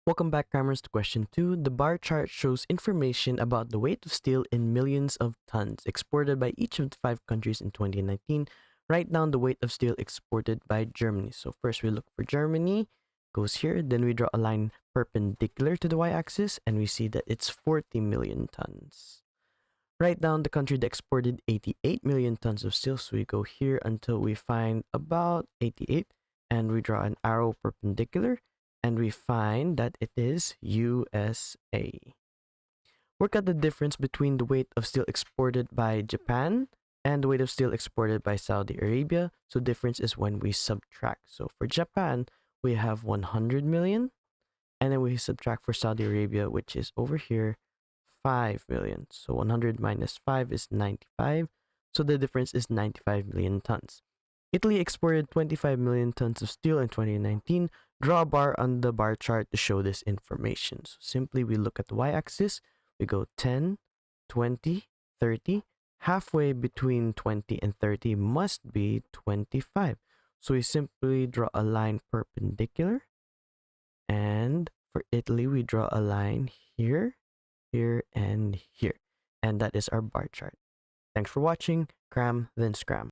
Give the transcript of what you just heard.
Welcome back, Crammers, to question 2. The bar chart shows information about the weight of steel in millions of tons exported by each of the 5 countries in 2019. Write down the weight of steel exported by Germany. So first we look for Germany, goes here, then we draw a line perpendicular to the y-axis, and we see that it's 40 million tons. Write down the country that exported 88 million tons of steel. So we go here until we find about 88, and we draw an arrow perpendicular, and we find that it is USA. Work out the difference between the weight of steel exported by Japan and the weight of steel exported by Saudi Arabia. So difference is when we subtract. So for Japan, we have 100 million, and then we subtract for Saudi Arabia, which is over here, 5 million. So 100 minus 5 is 95. So the difference is 95 million tons. Italy exported 25 million tons of steel in 2019. Draw a bar on the bar chart to show this information. So simply we look at the y-axis, we go 10, 20, 30. Halfway between 20 and 30 must be 25. So we simply draw a line perpendicular. And for Italy, we draw a line here, here, and here. And that is our bar chart. Thanks for watching. Cram, then scram.